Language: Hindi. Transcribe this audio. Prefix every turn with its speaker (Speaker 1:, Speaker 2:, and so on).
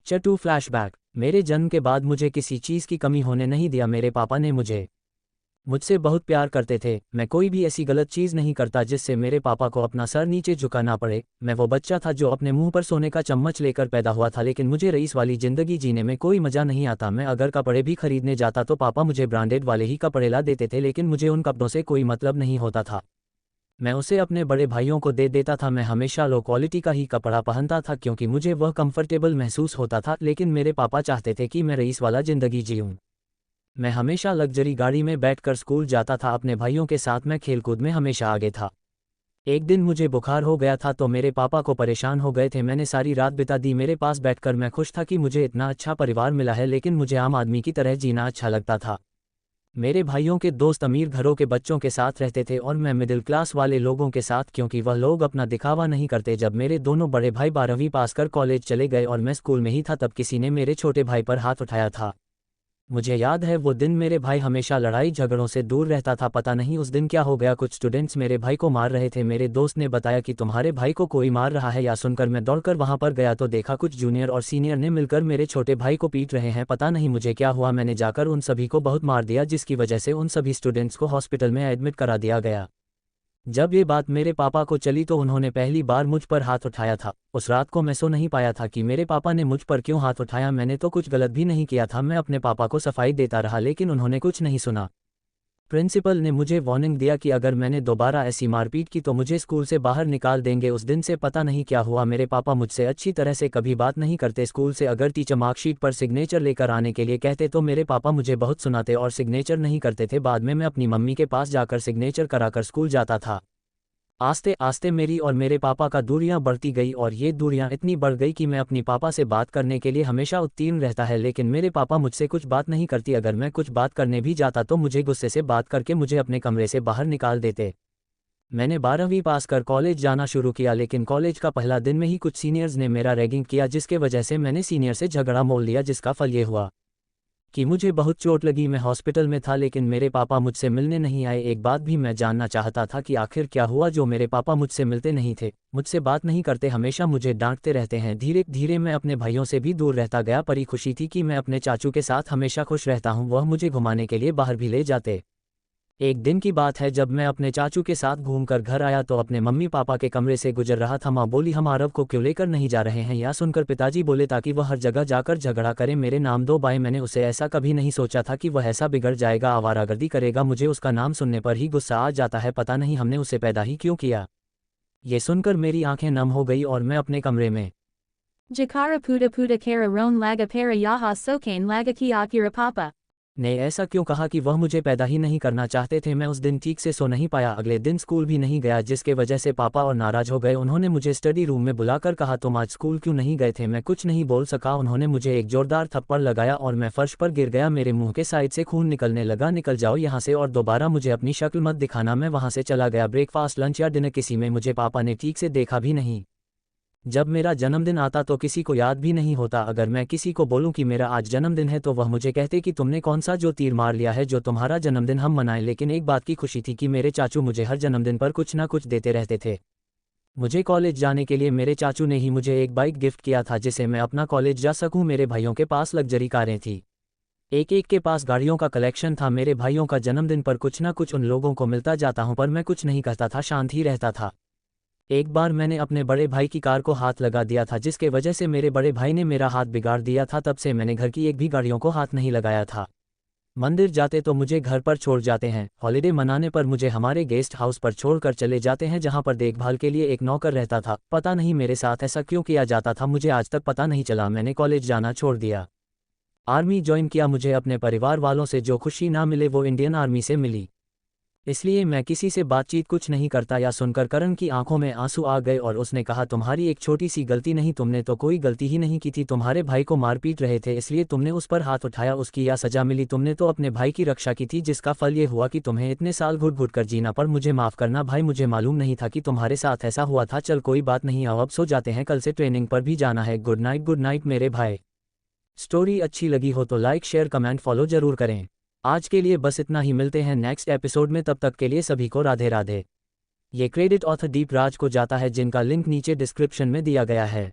Speaker 1: चटू फ्लैशबैक। मेरे जन्म के बाद मुझे किसी चीज़ की कमी होने नहीं दिया। मेरे पापा ने मुझसे बहुत प्यार करते थे। मैं कोई भी ऐसी गलत चीज़ नहीं करता जिससे मेरे पापा को अपना सर नीचे झुकाना पड़े। मैं वो बच्चा था जो अपने मुंह पर सोने का चम्मच लेकर पैदा हुआ था, लेकिन मुझे रईस वाली ज़िंदगी जीने में कोई मज़ा नहीं आता। मैं अगर कपड़े भी खरीदने जाता तो पापा मुझे ब्रांडेड वाले ही कपड़े ला देते थे, लेकिन मुझे उन कपड़ों से कोई मतलब नहीं होता था। मैं उसे अपने बड़े भाइयों को दे देता था। मैं हमेशा लो क्वालिटी का ही कपड़ा पहनता था क्योंकि मुझे वह कंफर्टेबल महसूस होता था, लेकिन मेरे पापा चाहते थे कि मैं रईस वाला ज़िंदगी जीऊँ। मैं हमेशा लग्जरी गाड़ी में बैठकर स्कूल जाता था अपने भाइयों के साथ। मैं खेलकूद में हमेशा आगे था। एक दिन मुझे बुखार हो गया था तो मेरे पापा को परेशान हो गए थे। मैंने सारी रात बिता दी मेरे पास बैठकर। मैं खुश था कि मुझे इतना अच्छा परिवार मिला है, लेकिन मुझे आम आदमी की तरह जीना अच्छा लगता था। मेरे भाइयों के दोस्त अमीर घरों के बच्चों के साथ रहते थे और मैं मिडिल क्लास वाले लोगों के साथ, क्योंकि वह लोग अपना दिखावा नहीं करते। जब मेरे दोनों बड़े भाई 12वीं पास कर कॉलेज चले गए और मैं स्कूल में ही था, तब किसी ने मेरे छोटे भाई पर हाथ उठाया था। मुझे याद है वो दिन। मेरे भाई हमेशा लड़ाई झगड़ों से दूर रहता था। पता नहीं उस दिन क्या हो गया, कुछ स्टूडेंट्स मेरे भाई को मार रहे थे। मेरे दोस्त ने बताया कि तुम्हारे भाई को कोई मार रहा है। या सुनकर मैं दौड़कर वहां पर गया तो देखा कुछ जूनियर और सीनियर ने मिलकर मेरे छोटे भाई को पीट रहे हैं। पता नहीं मुझे क्या हुआ, मैंने जाकर उन सभी को बहुत मार दिया, जिसकी वजह से उन सभी स्टूडेंट्स को हॉस्पिटल में एडमिट करा दिया गया। जब ये बात मेरे पापा को चली तो उन्होंने पहली बार मुझ पर हाथ उठाया था। उस रात को मैं सो नहीं पाया था कि मेरे पापा ने मुझ पर क्यों हाथ उठाया। मैंने तो कुछ गलत भी नहीं किया था। मैं अपने पापा को सफाई देता रहा, लेकिन उन्होंने कुछ नहीं सुना। प्रिंसिपल ने मुझे वार्निंग दिया कि अगर मैंने दोबारा ऐसी मारपीट की तो मुझे स्कूल से बाहर निकाल देंगे। उस दिन से पता नहीं क्या हुआ, मेरे पापा मुझसे अच्छी तरह से कभी बात नहीं करते। स्कूल से अगर टीचर मार्कशीट पर सिग्नेचर लेकर आने के लिए कहते तो मेरे पापा मुझे बहुत सुनाते और सिग्नेचर नहीं करते थे। बाद में मैं अपनी मम्मी के पास जाकर सिग्नेचर कराकर स्कूल जाता था। आस्ते आस्ते मेरी और मेरे पापा का दूरियां बढ़ती गई और ये दूरियां इतनी बढ़ गई कि मैं अपनी पापा से बात करने के लिए हमेशा उत्तीर्ण रहता है, लेकिन मेरे पापा मुझसे कुछ बात नहीं करती। अगर मैं कुछ बात करने भी जाता तो मुझे गुस्से से बात करके मुझे अपने कमरे से बाहर निकाल देते। मैंने 12वीं पास कर कॉलेज जाना शुरू किया, लेकिन कॉलेज का पहला दिन में ही कुछ सीनियर्स ने मेरा रैगिंग किया, जिसके वजह से मैंने सीनियर से झगड़ा मोल लिया, जिसका फल ये हुआ कि मुझे बहुत चोट लगी। मैं हॉस्पिटल में था, लेकिन मेरे पापा मुझसे मिलने नहीं आए। एक बात भी मैं जानना चाहता था कि आखिर क्या हुआ जो मेरे पापा मुझसे मिलते नहीं थे, मुझसे बात नहीं करते, हमेशा मुझे डांटते रहते हैं। धीरे धीरे मैं अपने भाइयों से भी दूर रहता गया। पर ये खुशी थी कि मैं अपने चाचू के साथ हमेशा खुश रहता हूँ। वह मुझे घुमाने के लिए बाहर भी ले जाते। एक दिन की बात है, जब मैं अपने चाचू के साथ घूमकर घर आया तो अपने मम्मी पापा के कमरे से गुजर रहा था। माँ बोली, हम आरव को क्यों लेकर नहीं जा रहे हैं। यह सुनकर पिताजी बोले, ताकि वह हर जगह जाकर झगड़ा करे, मेरे नाम दो बाएं। मैंने उसे ऐसा कभी नहीं सोचा था कि वह ऐसा बिगड़ जाएगा, आवारागर्दी करेगा। मुझे उसका नाम सुनने पर ही गुस्सा आ जाता है। पता नहीं हमने उसे पैदा ही क्यों किया। ये सुनकर मेरी आंखें नम हो गई और मैं अपने कमरे में
Speaker 2: Jakara puta puta kara ron laga para yaha sokain laga ki akira papa.
Speaker 1: ने ऐसा क्यों कहा कि वह मुझे पैदा ही नहीं करना चाहते थे। मैं उस दिन ठीक से सो नहीं पाया। अगले दिन स्कूल भी नहीं गया, जिसके वजह से पापा और नाराज हो गए। उन्होंने मुझे स्टडी रूम में बुलाकर कहा, तुम आज स्कूल क्यों नहीं गए थे। मैं कुछ नहीं बोल सका। उन्होंने मुझे एक जोरदार थप्पड़ लगाया और मैं फर्श पर गिर गया। मेरे मुंह के साइड से खून निकलने लगा। निकल जाओ यहाँ से और दोबारा मुझे अपनी शक्ल मत दिखाना। मैं वहाँ से चला गया। ब्रेकफास्ट, लंच या डिनर किसी में मुझे पापा ने ठीक से देखा भी नहीं। जब मेरा जन्मदिन आता तो किसी को याद भी नहीं होता। अगर मैं किसी को बोलूं कि मेरा आज जन्मदिन है तो वह मुझे कहते कि तुमने कौन सा जो तीर मार लिया है जो तुम्हारा जन्मदिन हम मनाएं। लेकिन एक बात की खुशी थी कि मेरे चाचू मुझे हर जन्मदिन पर कुछ ना कुछ देते रहते थे। मुझे कॉलेज जाने के लिए मेरे चाचू ने ही मुझे एक बाइक गिफ्ट किया था, जिसे मैं अपना कॉलेज जा सकूं। मेरे भाइयों के पास लग्जरी कारें थी, एक एक के पास गाड़ियों का कलेक्शन था। मेरे भाइयों का जन्मदिन पर कुछ ना कुछ उन लोगों को मिलता जाता हूं, पर मैं कुछ नहीं कहता था, शांत ही रहता था। एक बार मैंने अपने बड़े भाई की कार को हाथ लगा दिया था, जिसके वजह से मेरे बड़े भाई ने मेरा हाथ बिगाड़ दिया था। तब से मैंने घर की एक भी गाड़ियों को हाथ नहीं लगाया था। मंदिर जाते तो मुझे घर पर छोड़ जाते हैं। हॉलिडे मनाने पर मुझे हमारे गेस्ट हाउस पर छोड़कर चले जाते हैं, जहां पर देखभाल के लिए एक नौकर रहता था। पता नहीं मेरे साथ ऐसा क्यों किया जाता था, मुझे आज तक पता नहीं चला। मैंने कॉलेज जाना छोड़ दिया, आर्मी ज्वाइन किया। मुझे अपने परिवार वालों से जो खुशी ना मिले वो इंडियन आर्मी से मिली, इसलिए मैं किसी से बातचीत कुछ नहीं करता। या सुनकर करण की आंखों में आंसू आ गए और उसने कहा, तुम्हारी एक छोटी सी गलती नहीं, तुमने तो कोई गलती ही नहीं की थी। तुम्हारे भाई को मार पीट रहे थे, इसलिए तुमने उस पर हाथ उठाया, उसकी या सजा मिली। तुमने तो अपने भाई की रक्षा की थी, जिसका फल ये हुआ कि तुम्हें इतने साल घुट घुट कर जीना। पर मुझे माफ़ करना भाई, मुझे मालूम नहीं था कि तुम्हारे साथ ऐसा हुआ था। चल कोई बात नहीं, आओ अब सो जाते हैं, कल से ट्रेनिंग पर भी जाना है। गुड नाइट मेरे भाई। स्टोरी अच्छी लगी हो तो लाइक शेयर कमेंट फॉलो जरूर करें। आज के लिए बस इतना ही, मिलते हैं नेक्स्ट एपिसोड में, तब तक के लिए सभी को राधे राधे। ये क्रेडिट ऑथर दीप राज को जाता है, जिनका लिंक नीचे डिस्क्रिप्शन में दिया गया है।